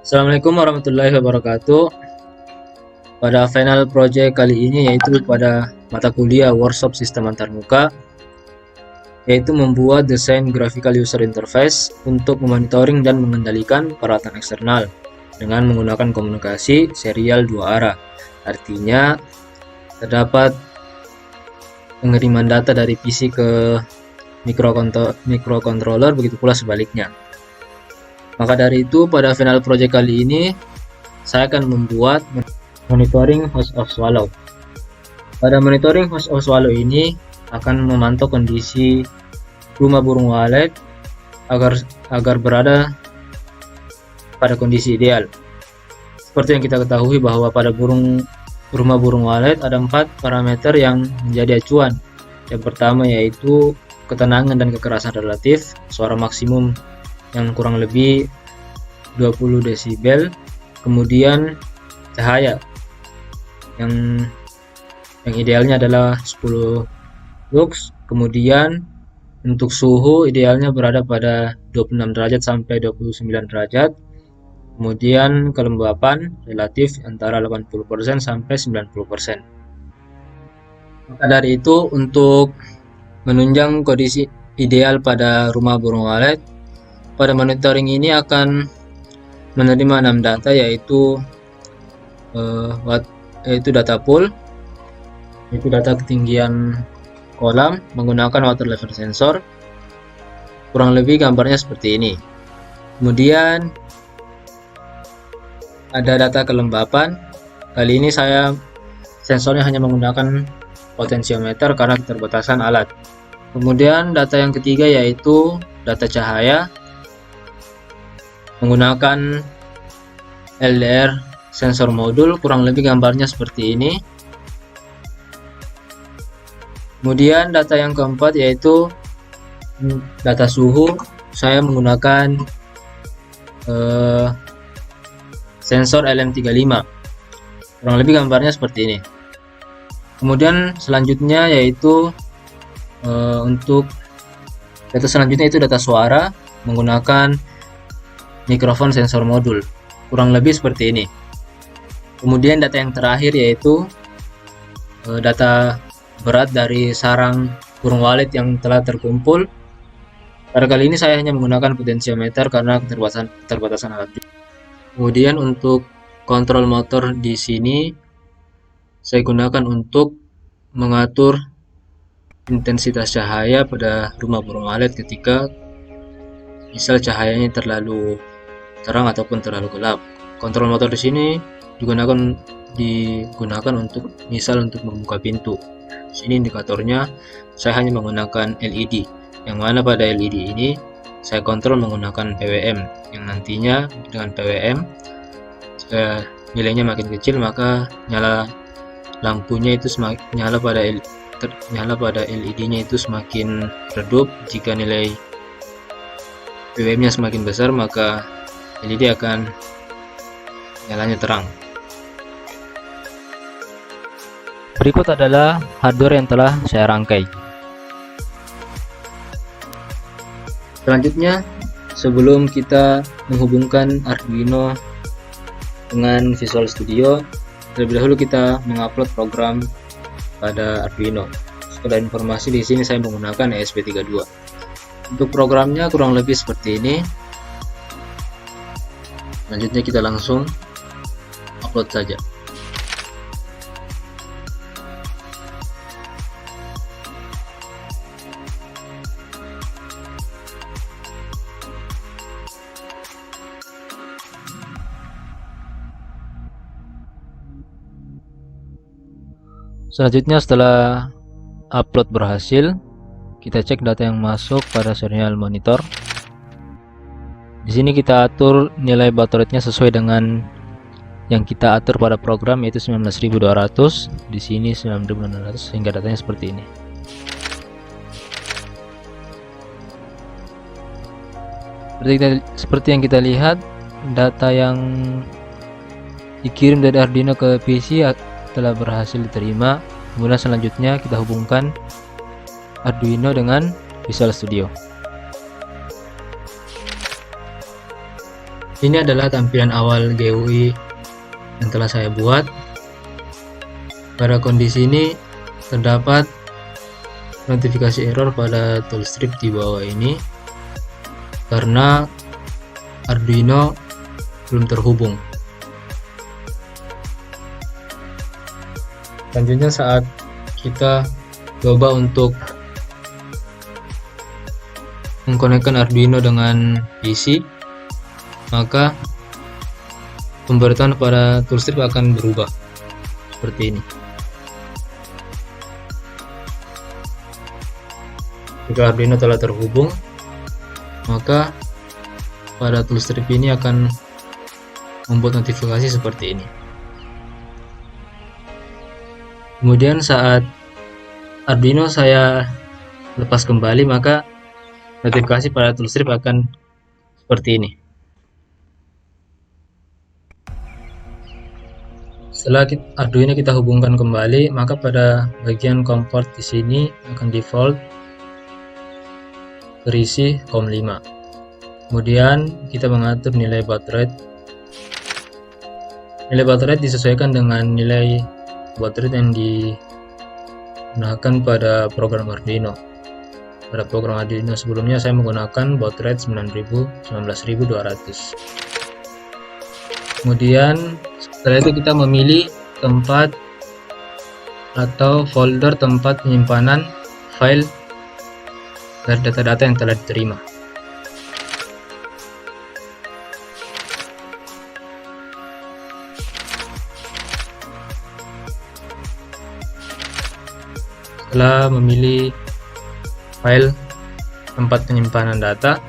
Assalamualaikum warahmatullahi wabarakatuh. Pada final project kali ini yaitu pada mata kuliah workshop sistem antarmuka, yaitu membuat desain graphical user interface untuk memonitoring dan mengendalikan peralatan eksternal dengan menggunakan komunikasi serial dua arah. Artinya terdapat pengiriman data dari PC ke microcontroller, begitu pula sebaliknya. Maka dari itu pada final project kali ini saya akan membuat monitoring host of swallow. Pada monitoring host of swallow ini akan memantau kondisi rumah burung walet agar berada pada kondisi ideal. Seperti yang kita ketahui bahwa pada rumah burung walet ada 4 parameter yang menjadi acuan. Yang pertama yaitu ketenangan dan kekerasan relatif, suara maksimum yang kurang lebih 20 desibel, kemudian cahaya yang idealnya adalah 10 lux, kemudian untuk suhu idealnya berada pada 26 derajat sampai 29 derajat, kemudian kelembapan relatif antara 80% sampai 90%. Maka dari itu, untuk menunjang kondisi ideal pada rumah burung walet, pada monitoring ini akan menerima 6 data, yaitu data pool, yaitu data ketinggian kolam menggunakan water level sensor. Kurang lebih gambarnya seperti ini. Kemudian ada data kelembapan. Kali ini saya sensornya hanya menggunakan potensiometer karena keterbatasan alat. Kemudian data yang ketiga yaitu data cahaya menggunakan LDR sensor modul, kurang lebih gambarnya seperti ini. Kemudian data yang keempat yaitu data suhu, saya menggunakan sensor LM35, kurang lebih gambarnya seperti ini. Kemudian selanjutnya yaitu untuk data selanjutnya itu data suara menggunakan mikrofon sensor modul, kurang lebih seperti ini. Kemudian data yang terakhir yaitu data berat dari sarang burung walet yang telah terkumpul. Pada kali ini saya hanya menggunakan potensiometer karena keterbatasan alat. Kemudian untuk kontrol motor di sini saya gunakan untuk mengatur intensitas cahaya pada rumah burung walet ketika misal cahayanya terlalu terang ataupun terlalu gelap. Kontrol motor di sini digunakan untuk membuka pintu. Sini indikatornya saya hanya menggunakan LED, yang mana pada LED ini saya kontrol menggunakan PWM, yang nantinya dengan PWM jika nilainya makin kecil maka nyala lampunya itu nyala pada LED-nya itu semakin redup. Jika nilai PWM-nya semakin besar maka LED akan nyalanya terang. Berikut adalah hardware yang telah saya rangkai. Selanjutnya, sebelum kita menghubungkan Arduino dengan Visual Studio, terlebih dahulu kita mengupload program pada Arduino. Sekedar informasi, di sini saya menggunakan ESP32. Untuk programnya kurang lebih seperti ini. Selanjutnya kita langsung upload saja. Selanjutnya setelah upload berhasil, kita cek data yang masuk pada serial monitor. Di sini kita atur nilai baud rate-nya sesuai dengan yang kita atur pada program, yaitu 19.200, di sini 9.600, sehingga datanya seperti ini. Seperti yang kita lihat, data yang dikirim dari Arduino ke PC telah berhasil diterima. Kemudian selanjutnya kita hubungkan Arduino dengan Visual Studio. Ini adalah tampilan awal GUI yang telah saya buat. Pada kondisi ini terdapat notifikasi error pada toolstrip di bawah ini karena Arduino belum terhubung. Selanjutnya saat kita coba untuk mengkonekkan Arduino dengan PC, maka pemberitahuan pada toolstrip akan berubah seperti ini. Jika Arduino telah terhubung, maka pada toolstrip ini akan membuat notifikasi seperti ini. Kemudian saat Arduino saya lepas kembali, maka notifikasi pada toolstrip akan seperti ini. Setelah Arduino kita hubungkan kembali, maka pada bagian comport di sini akan default terisi COM5. Kemudian kita mengatur nilai baud rate. Nilai baud rate disesuaikan dengan nilai baud rate yang digunakan pada program Arduino. Pada program Arduino sebelumnya saya menggunakan baud rate 19.200. Kemudian setelah itu kita memilih tempat atau folder tempat penyimpanan file dari data-data yang telah diterima. Setelah memilih file tempat penyimpanan data,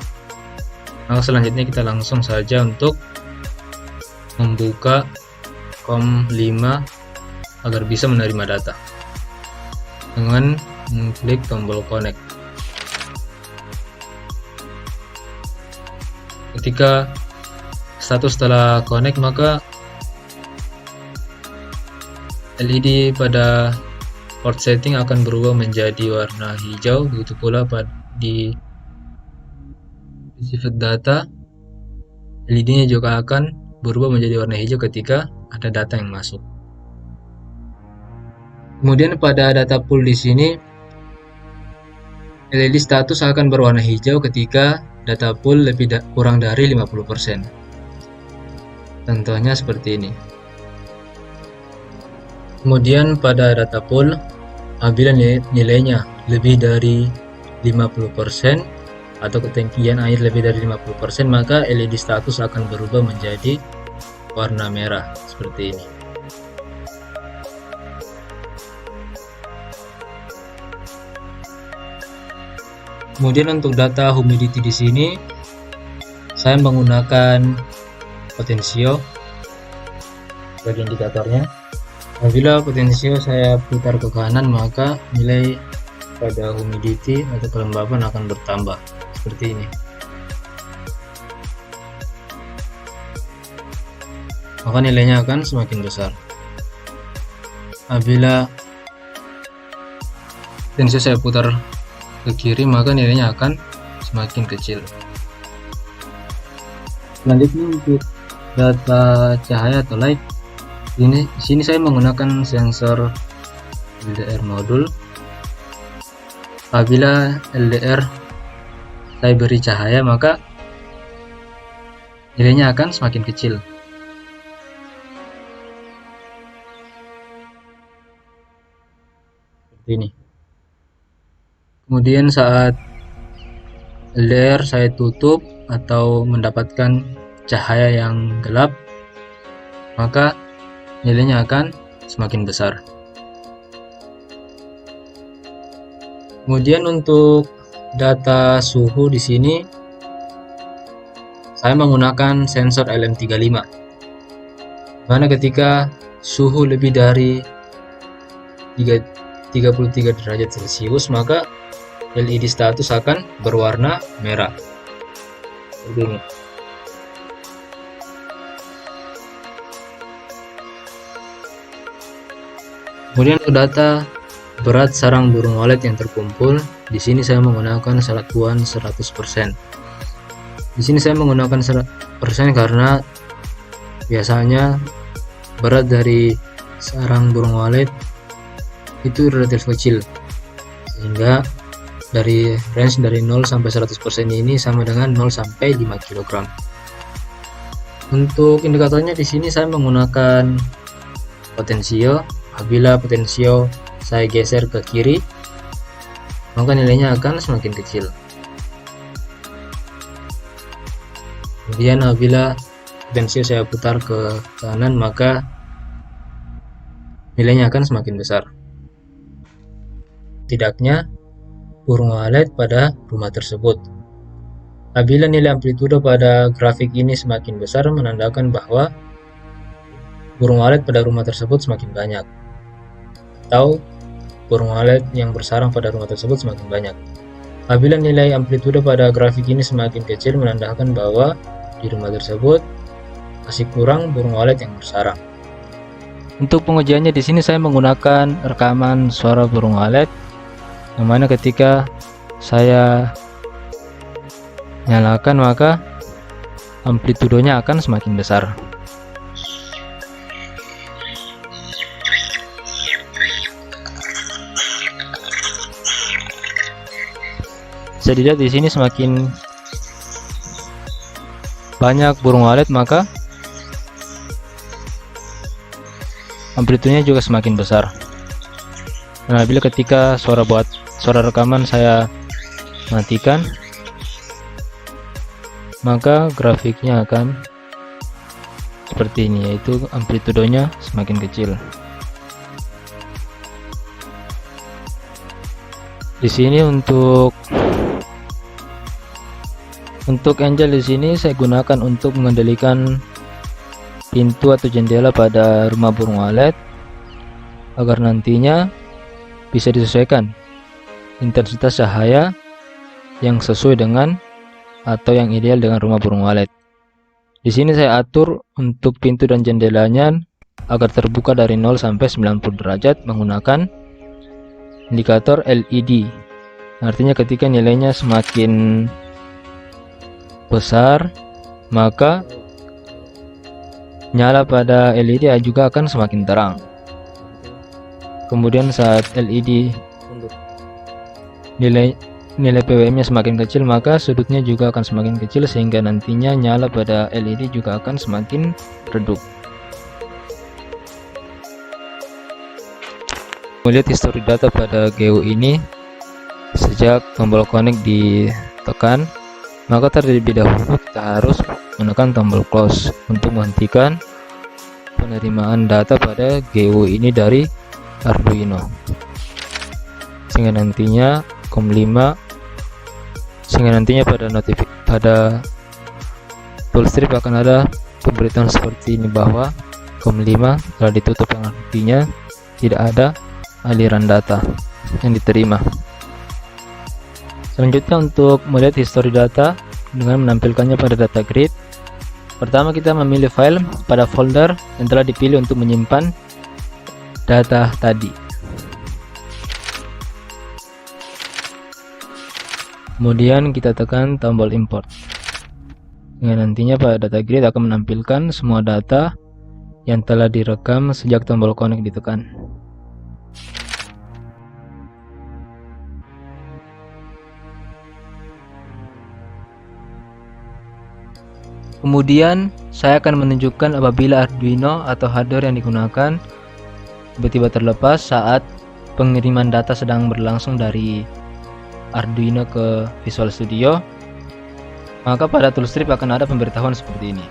maka selanjutnya kita langsung saja untuk membuka COM5 agar bisa menerima data dengan mengklik tombol connect. Ketika status telah connect, maka LED pada port setting akan berubah menjadi warna hijau. Begitu pula di receive data, LED-nya juga akan berubah menjadi warna hijau ketika ada data yang masuk. Kemudian pada data pool di sini, LED status akan berwarna hijau ketika data pool kurang dari 50%. Contohnya seperti ini. Kemudian pada data pool, apabila nilainya lebih dari 50% atau ketinggian air lebih dari 50%, maka LED status akan berubah menjadi warna merah seperti ini. Kemudian untuk data humidity di sini saya menggunakan potensio sebagai indikatornya. Apabila potensio saya putar ke kanan, maka nilai pada humidity atau kelembaban akan bertambah seperti ini. Maka nilainya akan semakin besar. Apabila potensio saya putar ke kiri, maka nilainya akan semakin kecil. Selanjutnya untuk data cahaya atau light, di sini saya menggunakan sensor LDR modul. Apabila LDR saya beri cahaya, maka nilainya akan semakin kecil. Seperti ini. Kemudian saat LDR saya tutup atau mendapatkan cahaya yang gelap, maka nilainya akan semakin besar. Kemudian untuk data suhu di sini saya menggunakan sensor LM35. Karena ketika suhu lebih dari 33 derajat Celcius, maka LED status akan berwarna merah seperti ini. Kemudian untuk data berat sarang burung walet yang terkumpul, di sini saya menggunakan satuan 100%. Di sini saya menggunakan karena biasanya berat dari sarang burung walet itu relatif kecil, sehingga dari range dari 0 sampai 100% ini sama dengan 0 sampai 5 kg. Untuk indikatornya di sini saya menggunakan potensio. Apabila potensio saya geser ke kiri, maka nilainya akan semakin kecil. Kemudian apabila potensio saya putar ke kanan, maka nilainya akan semakin besar. Tidaknya burung walet pada rumah tersebut. Apabila nilai amplitudo pada grafik ini semakin besar, menandakan bahwa burung walet pada rumah tersebut semakin banyak, atau burung walet yang bersarang pada rumah tersebut semakin banyak. Apabila nilai amplitudo pada grafik ini semakin kecil, menandakan bahwa di rumah tersebut masih kurang burung walet yang bersarang. Untuk pengujiannya di sini saya menggunakan rekaman suara burung walet, yang mana ketika saya nyalakan maka amplitudonya akan semakin besar. Bisa dilihat di sini semakin banyak burung walet, maka amplitudenya juga semakin besar. Nah, bila ketika suara rekaman saya matikan, maka grafiknya akan seperti ini, yaitu amplitudonya semakin kecil. Di sini untuk angel di sini saya gunakan untuk mengendalikan pintu atau jendela pada rumah burung walet, agar nantinya bisa disesuaikan intensitas cahaya yang sesuai dengan atau yang ideal dengan rumah burung walet. Di sini saya atur untuk pintu dan jendelanya agar terbuka dari 0 sampai 90 derajat menggunakan indikator LED. Artinya ketika nilainya semakin besar, maka nyala pada LED juga akan semakin terang. Kemudian saat LED nilai PWM-nya semakin kecil, maka sudutnya juga akan semakin kecil, sehingga nantinya nyala pada LED juga akan semakin redup. Melihat histori data pada GU ini, sejak tombol connect ditekan, maka terlebih dahulu kita harus menekan tombol close untuk menghentikan penerimaan data pada GU ini dari Arduino, sehingga nantinya pada toolstrip akan ada pemberitahuan seperti ini bahwa COM5 telah ditutup, yang artinya tidak ada aliran data yang diterima. Selanjutnya, untuk melihat histori data dengan menampilkannya pada data grid, pertama kita memilih file pada folder yang telah dipilih untuk menyimpan data tadi. Kemudian kita tekan tombol import, dengan nantinya pada data grid akan menampilkan semua data yang telah direkam sejak tombol connect ditekan. Kemudian saya akan menunjukkan apabila Arduino atau hardware yang digunakan tiba-tiba terlepas saat pengiriman data sedang berlangsung dari Arduino ke Visual Studio, maka pada toolstrip akan ada pemberitahuan seperti ini,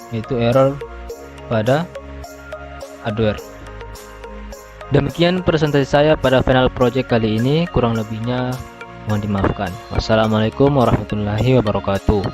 yaitu error pada hardware. Demikian presentasi saya pada final project kali ini, kurang lebihnya mohon dimaafkan. Wassalamualaikum warahmatullahi wabarakatuh.